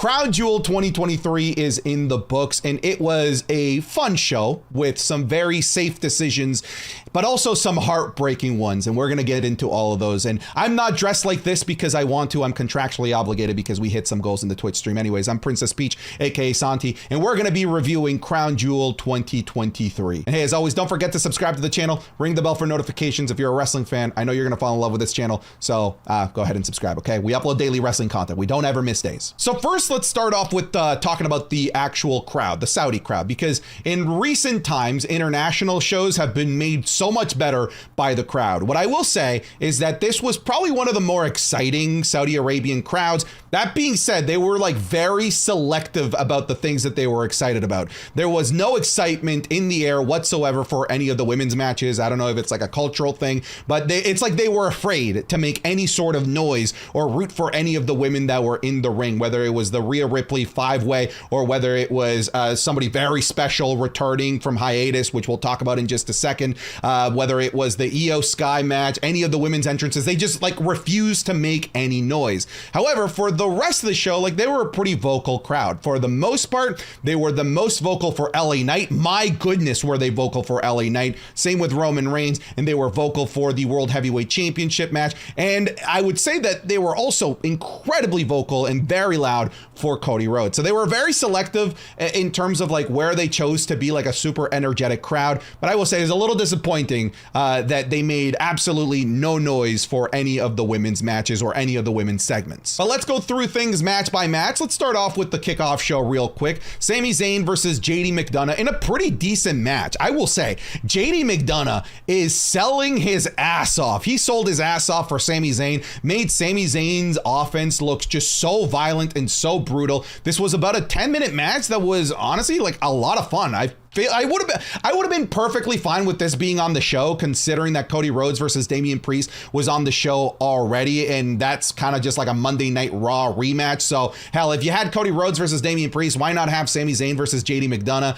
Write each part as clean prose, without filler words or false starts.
Crown Jewel 2023 is in the books, and it was a fun show with some very safe decisions, but also some heartbreaking ones, and we're going to get into all of those. And I'm not dressed like this because I want to. I'm contractually obligated because we hit some goals in the Twitch stream. Anyways, I'm Princess Peach, aka Santi, and we're going to be reviewing Crown Jewel 2023. And hey, as always, don't forget to subscribe to the channel, ring the bell for notifications if you're a wrestling fan. I know you're going to fall in love with this channel, so go ahead and subscribe, okay? We upload daily wrestling content. We don't ever miss days. So first, let's start off with talking about the actual crowd, the Saudi crowd, because in recent times, international shows have been made so much better by the crowd. What I will say is that this was probably one of the more exciting Saudi Arabian crowds. That being said, they were like very selective about the things that they were excited about. There was no excitement in the air whatsoever for any of the women's matches. I don't know if it's like a cultural thing, but it's like they were afraid to make any sort of noise or root for any of the women that were in the ring, whether it was the Rhea Ripley 5-way or whether it was somebody very special returning from hiatus, which we'll talk about in just a second, whether it was the Io Sky match, any of the women's entrances. They just like refused to make any noise. However, for the rest of the show, like they were a pretty vocal crowd. For the most part, they were the most vocal for LA Knight. My goodness, were they vocal for LA Knight. Same with Roman Reigns, and they were vocal for the World Heavyweight Championship match. And I would say that they were also incredibly vocal and very loud for Cody Rhodes. So they were very selective in terms of like where they chose to be like a super energetic crowd. But I will say it's a little disappointing that they made absolutely no noise for any of the women's matches or any of the women's segments. But let's go through things match by match. Let's start off with the kickoff show real quick. Sami Zayn versus JD McDonough in a pretty decent match. I will say JD McDonough is selling his ass off. He sold his ass off for Sami Zayn, made Sami Zayn's offense look just so violent and so brutal. This was about a 10-minute match that was honestly like a lot of fun. I would have been perfectly fine with this being on the show, considering that Cody Rhodes versus Damien Priest was on the show already, and that's kind of just like a Monday Night Raw rematch. So hell, if you had Cody Rhodes versus Damien Priest, why not have Sami Zayn versus JD McDonough?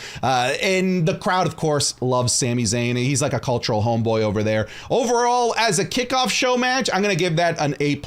And the crowd, of course, loves Sami Zayn. He's like a cultural homeboy over there. Overall, as a kickoff show match, I'm gonna give that an A+.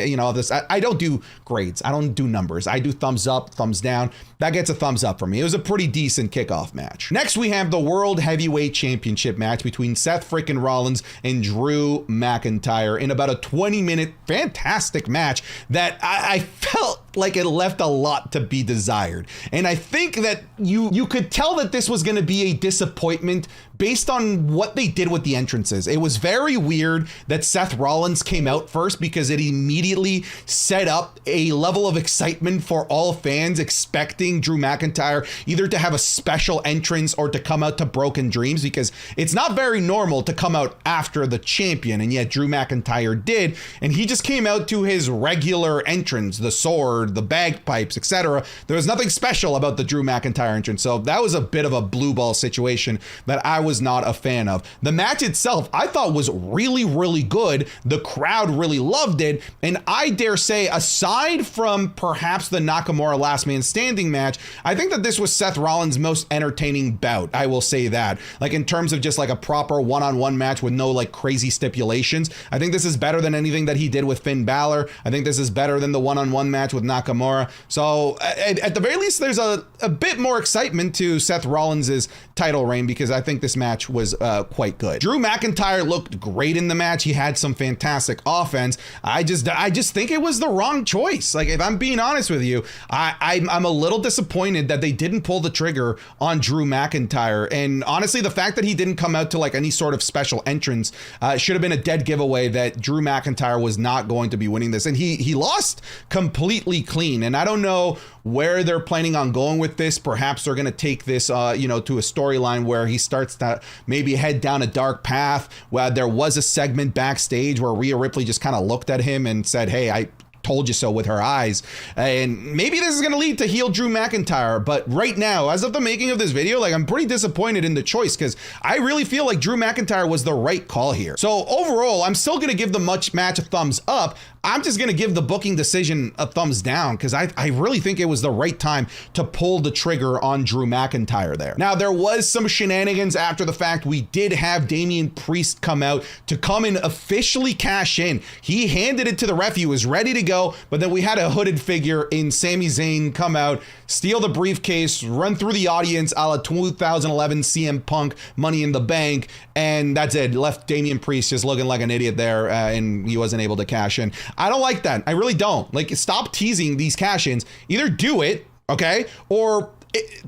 You know, I don't do grades. I don't do numbers. I do thumbs up, thumbs down. That gets a thumbs up for me. It was a pretty decent kickoff match. Next, we have the World Heavyweight Championship match between Seth freaking Rollins and Drew McIntyre in about a 20-minute fantastic match that I felt like it left a lot to be desired. And I think that you could tell that this was going to be a disappointment based on what they did with the entrances. It was very weird that Seth Rollins came out first because it immediately set up a level of excitement for all fans expecting Drew McIntyre either to have a special entrance or to come out to Broken Dreams, because it's not very normal to come out after the champion, and yet Drew McIntyre did, and he just came out to his regular entrance, the sword, the bagpipes, etc. There was nothing special about the Drew McIntyre entrance, so that was a bit of a blue ball situation that I was not a fan of. The match itself, I thought was really, really good. The crowd really loved it, and I dare say, aside from perhaps the Nakamura Last Man Standing match, I think that this was Seth Rollins' most entertaining bout. I will say that. Like in terms of just like a proper one-on-one match with no like crazy stipulations, I think this is better than anything that he did with Finn Balor. I think this is better than the one-on-one match with Nakamura. So at the very least, there's a bit more excitement to Seth Rollins' title reign, because I think this match was quite good. Drew McIntyre looked great in the match. He had some fantastic offense. I just think it was the wrong choice. Like, if I'm being honest with you, I'm a little disappointed that they didn't pull the trigger on Drew McIntyre. And honestly, the fact that he didn't come out to like any sort of special entrance should have been a dead giveaway that Drew McIntyre was not going to be winning this. And he lost completely clean. And I don't know where they're planning on going with this. Perhaps they're going to take this, to a storyline where he starts to maybe head down a dark path. Where there was a segment backstage where Rhea Ripley just kind of looked at him and said, "Hey, I told you so," with her eyes. And maybe this is going to lead to heel Drew McIntyre. But right now, as of the making of this video, like, I'm pretty disappointed in the choice, because I really feel like Drew McIntyre was the right call here. So overall, I'm still going to give the match a thumbs up. I'm just going to give the booking decision a thumbs down because I really think it was the right time to pull the trigger on Drew McIntyre there. Now, there was some shenanigans after the fact. We did have Damien Priest come out to come and officially cash in. He handed it to the ref. He was ready to go, but then we had a hooded figure in Sami Zayn come out, steal the briefcase, run through the audience a la 2011 CM Punk Money in the Bank, and that's it. Left Damien Priest just looking like an idiot there, and he wasn't able to cash in. I don't like that. I really don't. Like, stop teasing these cash-ins. Either do it, okay, or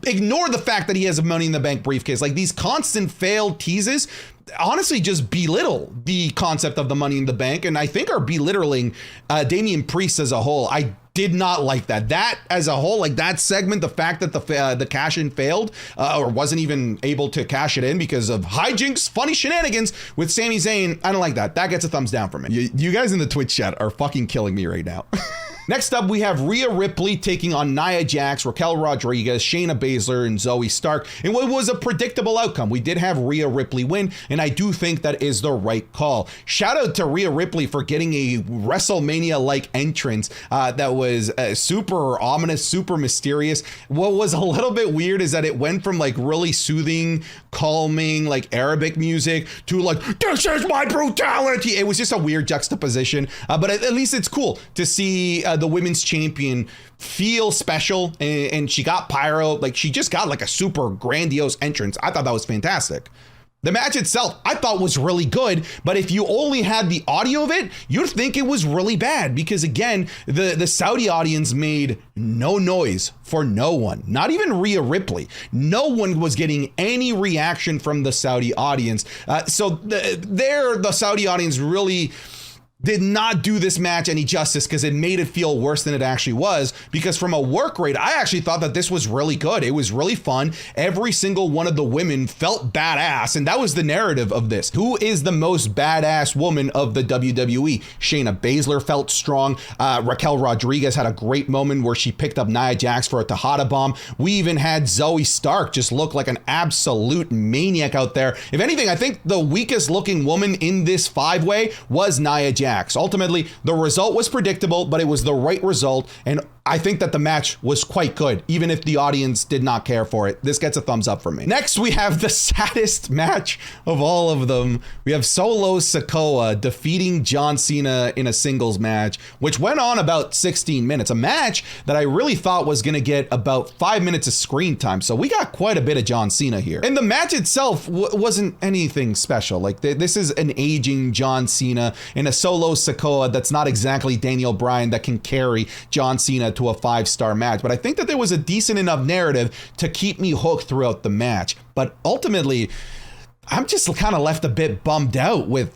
ignore the fact that he has a Money in the Bank briefcase. Like, these constant failed teases honestly just belittle the concept of the Money in the Bank, and I think are belittling Damien Priest as a whole. I did not like that. That as a whole, like that segment, the fact that the cash in failed or wasn't even able to cash it in because of hijinks, funny shenanigans with Sami Zayn, I don't like that. That gets a thumbs down from me. You guys in the Twitch chat are fucking killing me right now. Next up, we have Rhea Ripley taking on Nia Jax, Raquel Rodriguez, Shayna Baszler, and Zoe Stark. And what was a predictable outcome. We did have Rhea Ripley win, and I do think that is the right call. Shout out to Rhea Ripley for getting a WrestleMania-like entrance that was super ominous, super mysterious. What was a little bit weird is that it went from like really soothing, calming, like Arabic music to like, this is my brutality. It was just a weird juxtaposition, but at least it's cool to see the women's champion feel special, and she got pyro. Like, she just got like a super grandiose entrance. I thought that was fantastic. The match itself, I thought was really good, but if you only had the audio of it, you'd think it was really bad because, again, the Saudi audience made no noise for no one, not even Rhea Ripley. No one was getting any reaction from the Saudi audience. So the Saudi audience really did not do this match any justice because it made it feel worse than it actually was, because from a work rate, I actually thought that this was really good. It was really fun. Every single one of the women felt badass, and that was the narrative of this. Who is the most badass woman of the WWE? Shayna Baszler felt strong. Raquel Rodriguez had a great moment where she picked up Nia Jax for a Tejada bomb. We even had Zoe Stark just look like an absolute maniac out there. If anything, I think the weakest looking woman in this five-way was Nia Jax. Ultimately, the result was predictable, but it was the right result, and I think that the match was quite good, even if the audience did not care for it. This gets a thumbs up from me. Next, we have the saddest match of all of them. We have Solo Sikoa defeating John Cena in a singles match, which went on about 16 minutes. A match that I really thought was going to get about 5 minutes of screen time. So we got quite a bit of John Cena here. And the match itself wasn't anything special. Like, this is an aging John Cena in a Solo Sikoa that's not exactly Daniel Bryan that can carry John Cena to a 5-star match, but I think that there was a decent enough narrative to keep me hooked throughout the match. But ultimately, I'm just kind of left a bit bummed out with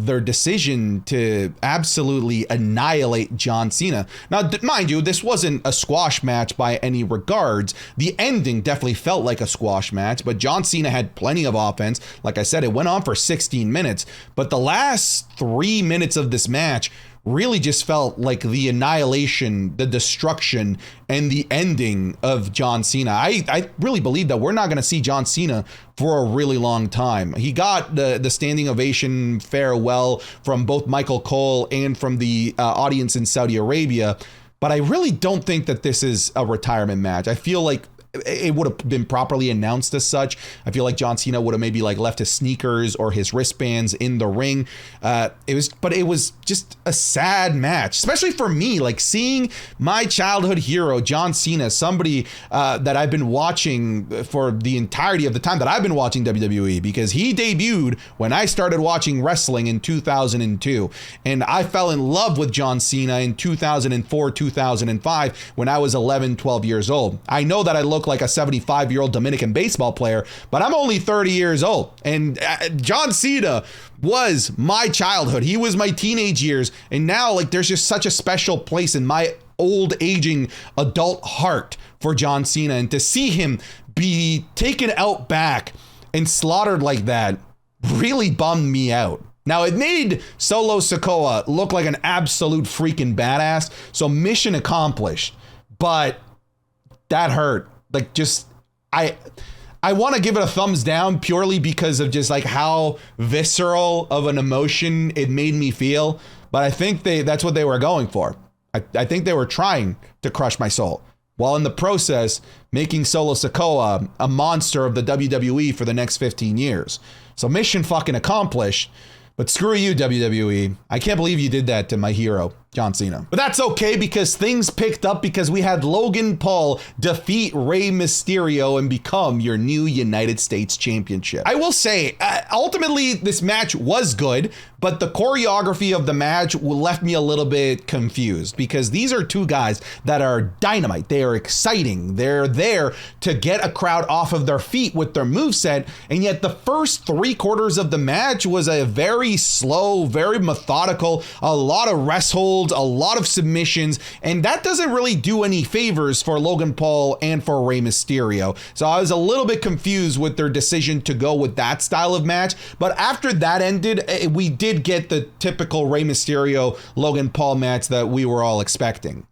their decision to absolutely annihilate John Cena. Now, mind you, this wasn't a squash match by any regards. The ending definitely felt like a squash match, but John Cena had plenty of offense. Like I said, it went on for 16 minutes, but the last 3 minutes of this match really just felt like the annihilation, the destruction, and the ending of John Cena. I really believe that we're not going to see John Cena for a really long time. He got the standing ovation farewell from both Michael Cole and from the audience in Saudi Arabia, but I really don't think that this is a retirement match. I feel like it would have been properly announced as such. I feel like John Cena would have maybe like left his sneakers or his wristbands in the ring. But it was just a sad match, especially for me, like seeing my childhood hero, John Cena, somebody that I've been watching for the entirety of the time that I've been watching WWE, because he debuted when I started watching wrestling in 2002. And I fell in love with John Cena in 2004, 2005, when I was 11, 12 years old. I know that I look like a 75-year-old Dominican baseball player, but I'm only 30 years old. And John Cena was my childhood. He was my teenage years. And now, like, there's just such a special place in my old aging adult heart for John Cena. And to see him be taken out back and slaughtered like that really bummed me out. Now, it made Solo Sikoa look like an absolute freaking badass. So mission accomplished, but that hurt. Like, just, I want to give it a thumbs down purely because of just like how visceral of an emotion it made me feel. but I think that's what they were going for. I think they were trying to crush my soul, while in the process making Solo Sikoa a monster of the WWE for the next 15 years. So mission fucking accomplished, but screw you, WWE. I can't believe you did that to my hero, John Cena. But that's okay, because things picked up because we had Logan Paul defeat Rey Mysterio and become your new United States Championship. I will say, ultimately, this match was good, but the choreography of the match left me a little bit confused, because these are two guys that are dynamite. They are exciting. They're there to get a crowd off of their feet with their moveset, and yet the first 3/4 of the match was a very slow, very methodical, a lot of rest holds, a lot of submissions, and that doesn't really do any favors for Logan Paul and for Rey Mysterio. So I was a little bit confused with their decision to go with that style of match, but after that ended, we did get the typical Rey Mysterio Logan Paul match that we were all expecting.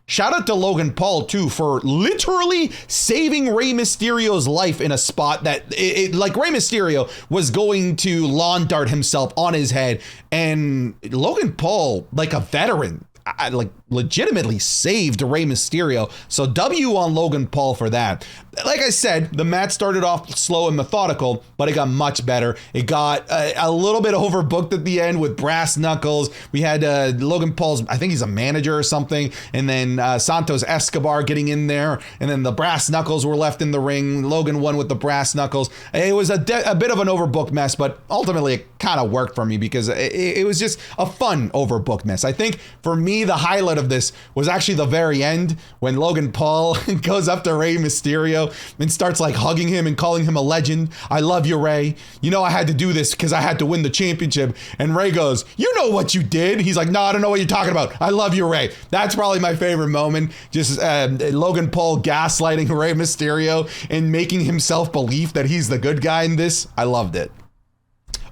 Shout out to Logan Paul too for literally saving Rey Mysterio's life in a spot that like Rey Mysterio was going to lawn dart himself on his head, and Logan Paul, like a veteran, like legitimately saved Rey Mysterio. So W on Logan Paul for that. Like I said, the match started off slow and methodical, but it got much better. It got a little bit overbooked at the end with brass knuckles. We had Logan Paul's, I think he's a manager or something, and then Santos Escobar getting in there, and then the brass knuckles were left in the ring. Logan won with the brass knuckles. It was a bit of an overbooked mess, but ultimately it kind of worked for me because it was just a fun overbooked mess. I think for me, the highlight of this was actually the very end when Logan Paul goes up to Rey Mysterio and starts like hugging him and calling him a legend. I love you, Rey. You know I had to do this because I had to win the championship. And Rey goes, you know what you did? He's like, no, I don't know what you're talking about. I love you, Rey. That's probably my favorite moment. Just Logan Paul gaslighting Rey Mysterio and making himself believe that he's the good guy in this. I loved it.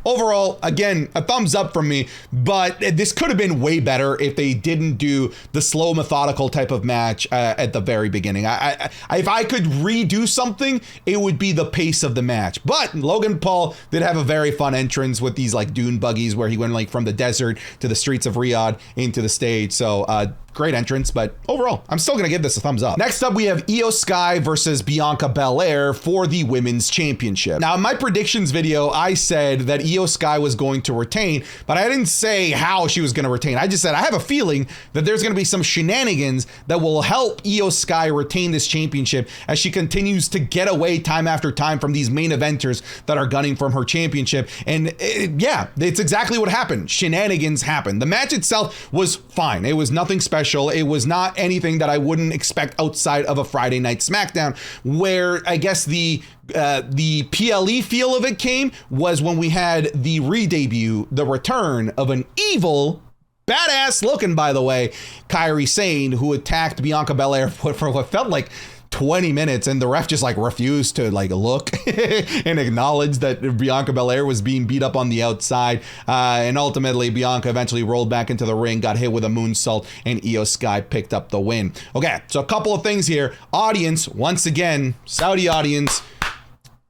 Overall, again, a thumbs up from me, but this could have been way better if they didn't do the slow, methodical type of match at the very beginning. If I could redo something, it would be the pace of the match. But Logan Paul did have a very fun entrance with these like dune buggies where he went like from the desert to the streets of Riyadh into the stage. So great entrance, but overall, I'm still going to give this a thumbs up. Next up, we have Io Sky versus Bianca Belair for the Women's Championship. Now, in my predictions video, I said that Io Sky was going to retain, but I didn't say how she was going to retain. I just said I have a feeling that there's going to be some shenanigans that will help Io Sky retain this championship as she continues to get away time after time from these main eventers that are gunning from her championship. And yeah, it's exactly what happened. Shenanigans happened. The match itself was fine. It was nothing special. It was not anything that I wouldn't expect outside of a Friday Night SmackDown, where I guess the PLE feel of it came was when we had the re-debut, the return of an evil, badass looking, by the way, Kairi Sane, who attacked Bianca Belair for what felt like 20 minutes, and the ref just like refused to like look and acknowledge that Bianca Belair was being beat up on the outside, and ultimately Bianca eventually rolled back into the ring, got hit with a moonsault, and Io Sky picked up the win. Okay, so a couple of things here. Audience, once again, Saudi audience,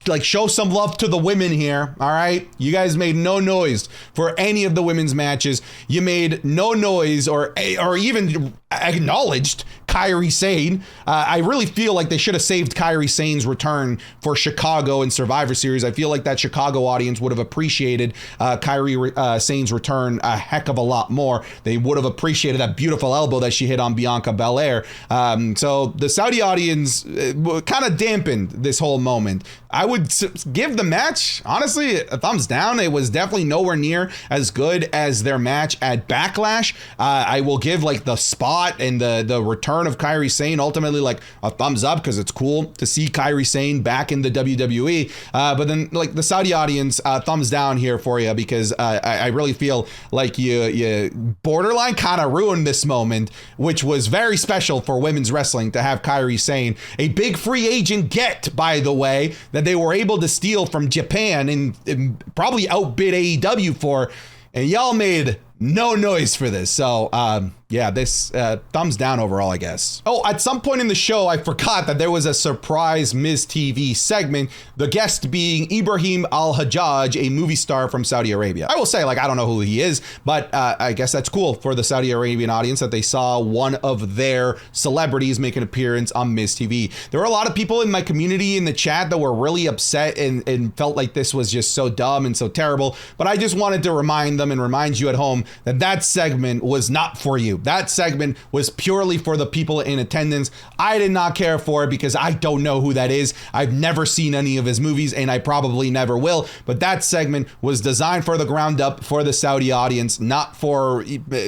like show some love to the women here. All right, you guys made no noise for any of the women's matches. You made no noise or even acknowledged Kairi Sane. I really feel like they should have saved Kairi Sane's return for Chicago and Survivor Series. I feel like that Chicago audience would have appreciated Kairi Sane's return a heck of a lot more. They would have appreciated that beautiful elbow that she hit on Bianca Belair. So the Saudi audience kind of dampened this whole moment. I would give the match, honestly, a thumbs down. It was definitely nowhere near as good as their match at Backlash. I will give like the spot and the return of Kairi Sane ultimately like a thumbs up because it's cool to see Kairi Sane back in the WWE. But then like the Saudi audience, thumbs down here for you because I really feel like you borderline kind of ruined this moment, which was very special for women's wrestling to have Kairi Sane, a big free agent get, by the way, that they were able to steal from Japan and probably outbid AEW for, and y'all made no noise for this. So Yeah, this thumbs down overall, I guess. Oh, at some point in the show, I forgot that there was a surprise Miz TV segment, the guest being Ibrahim Alhaj, a movie star from Saudi Arabia. I will say, like, I don't know who he is, but I guess that's cool for the Saudi Arabian audience that they saw one of their celebrities make an appearance on Miz TV. There were a lot of people in my community in the chat that were really upset and felt like this was just so dumb and so terrible, but I just wanted to remind them and remind you at home that that segment was not for you. That segment was purely for the people in attendance. I did not care for it because I don't know who that is. I've never seen any of his movies and I probably never will. But that segment was designed for the ground up for the Saudi audience, not for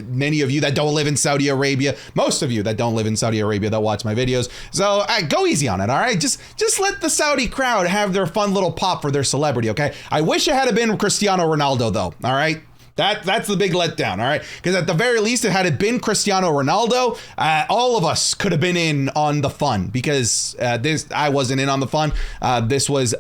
many of you that don't live in Saudi Arabia. Most of you that don't live in Saudi Arabia that watch my videos. So go easy on it, all right? Just let the Saudi crowd have their fun little pop for their celebrity, okay? I wish it had been Cristiano Ronaldo though, all right? That's the big letdown, all right? Because at the very least, had it been Cristiano Ronaldo, all of us could have been in on the fun. Because I wasn't in on the fun. This was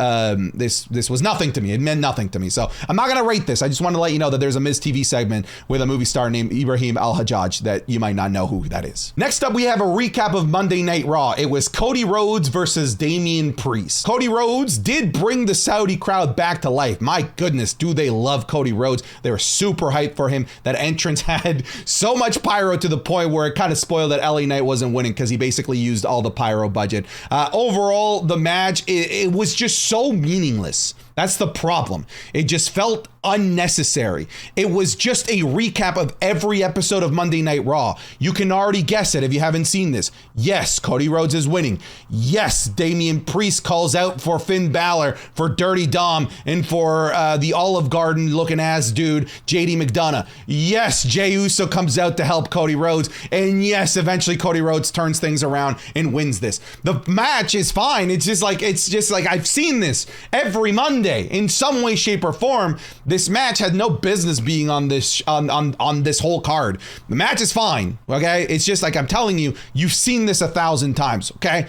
nothing to me. It meant nothing to me. So I'm not gonna rate this. I just want to let you know that there's a Miz TV segment with a movie star named Ibrahim Alhaj that you might not know who that is. Next up, we have a recap of Monday Night Raw. It was Cody Rhodes versus Damien Priest. Cody Rhodes did bring the Saudi crowd back to life. My goodness, do they love Cody Rhodes? They were super hyped for him. That entrance had so much pyro to the point where it kind of spoiled that LA Knight wasn't winning because he basically used all the pyro budget. Overall, the match, it was just so meaningless. That's the problem. It just felt unnecessary. It was just a recap of every episode of Monday Night Raw. You can already guess it if you haven't seen this. Yes, Cody Rhodes is winning. Yes, Damien Priest calls out for Finn Balor, for Dirty Dom, and for the Olive Garden looking ass dude, JD McDonough. Yes, Jey Uso comes out to help Cody Rhodes. And yes, eventually Cody Rhodes turns things around and wins this. The match is fine. It's just like I've seen this every Monday. In some way, shape, or form. This match had no business being on this on this whole card. The match is fine, okay? It's just like I'm telling you, you've seen this 1,000 times, okay?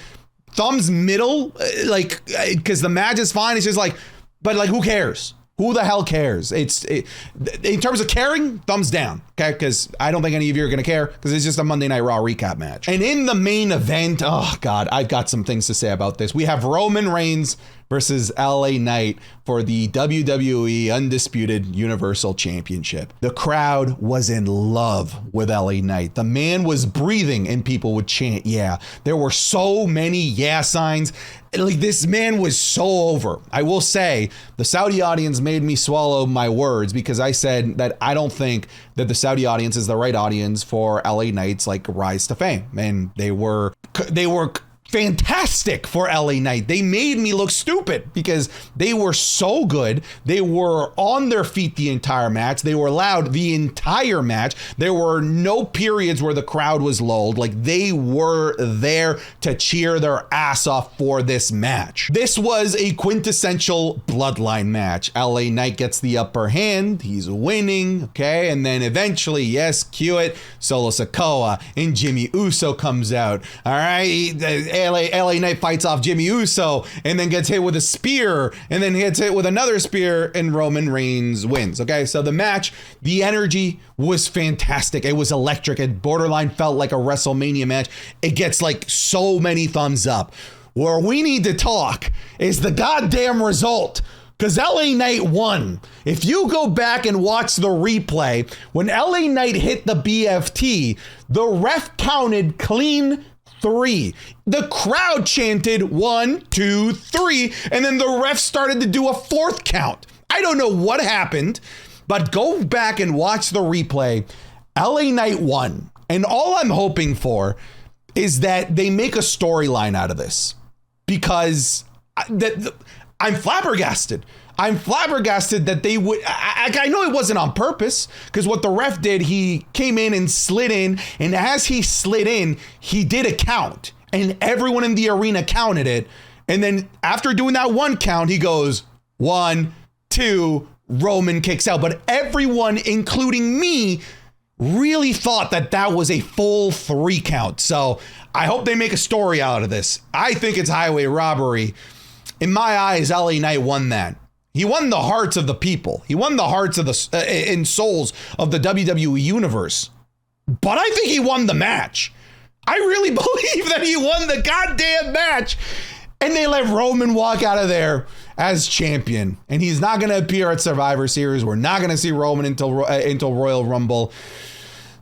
Thumbs middle, like, because the match is fine. It's just like, but like, who cares? Who the hell cares? In terms of caring, thumbs down, okay? Because I don't think any of you are going to care because it's just a Monday Night Raw recap match. And in the main event, oh God, I've got some things to say about this. We have Roman Reigns versus LA Knight for the WWE Undisputed Universal Championship. The crowd was in love with LA Knight. The man was breathing and people would chant, yeah. There were so many yeah signs. Like, this man was so over. I will say the Saudi audience made me swallow my words because I said that I don't think that the Saudi audience is the right audience for LA Knight's like rise to fame. And they were fantastic for LA Knight. They made me look stupid because they were so good. They were on their feet the entire match. They were loud the entire match. There were no periods where the crowd was lulled. Like, they were there to cheer their ass off for this match. This was a quintessential bloodline match. LA Knight gets the upper hand. He's winning. Okay. And then eventually, yes, cue it. Solo Sikoa and Jimmy Uso comes out. All right. LA Knight fights off Jimmy Uso and then gets hit with a spear and then gets hit with another spear and Roman Reigns wins. Okay, so the match, the energy was fantastic. It was electric. It borderline felt like a WrestleMania match. It gets like so many thumbs up. Where we need to talk is the goddamn result. Because LA Knight won. If you go back and watch the replay, when LA Knight hit the BFT, the ref counted clean 3. The crowd chanted 1, 2, 3, and then the ref started to do a 4th count. I don't know what happened, but go back and watch the replay. LA Knight won. And all I'm hoping for is that they make a storyline out of this because I'm flabbergasted. I'm flabbergasted that they would. I know it wasn't on purpose because what the ref did, he came in and slid in. And as he slid in, he did a count and everyone in the arena counted it. And then after doing that 1 count, he goes 1, 2, Roman kicks out. But everyone, including me, really thought that that was a full 3 count. So I hope they make a story out of this. I think it's highway robbery. In my eyes, LA Knight won that. He won the hearts of the people. He won the hearts of and souls of the WWE universe. but I think he won the match. I really believe that he won the goddamn match. And they let Roman walk out of there as champion. And he's not going to appear at Survivor Series. We're not going to see Roman until Royal Rumble.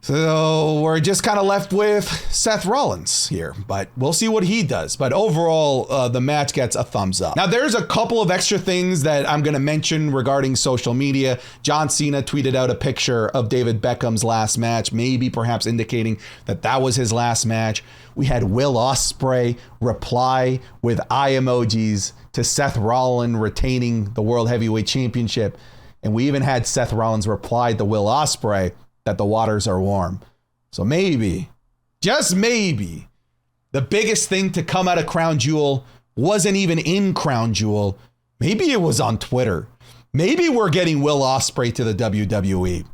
So we're just kind of left with Seth Rollins here, but we'll see what he does. But overall, the match gets a thumbs up. Now, there's a couple of extra things that I'm going to mention regarding social media. John Cena tweeted out a picture of David Beckham's last match, maybe perhaps indicating that that was his last match. We had Will Ospreay reply with eye emojis to Seth Rollins retaining the World Heavyweight Championship. And we even had Seth Rollins reply to Will Ospreay that the waters are warm. So maybe, just maybe, the biggest thing to come out of Crown Jewel wasn't even in Crown Jewel. Maybe it was on Twitter. Maybe we're getting Will Ospreay to the WWE.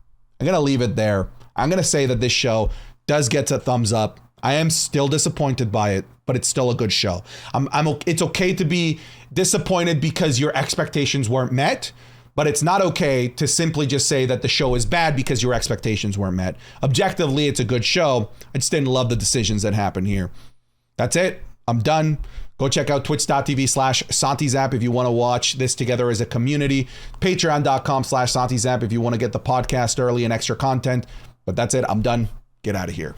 I'm going to leave it there. I'm going to say that this show does get a thumbs up. I am still disappointed by it, but it's still a good show. It's okay to be disappointed because your expectations weren't met. But it's not okay to simply just say that the show is bad because your expectations weren't met. Objectively, it's a good show. I just didn't love the decisions that happened here. That's it. I'm done. Go check out twitch.tv/SantiZap if you want to watch this together as a community. Patreon.com/SantiZap if you want to get the podcast early and extra content. But that's it. I'm done. Get out of here.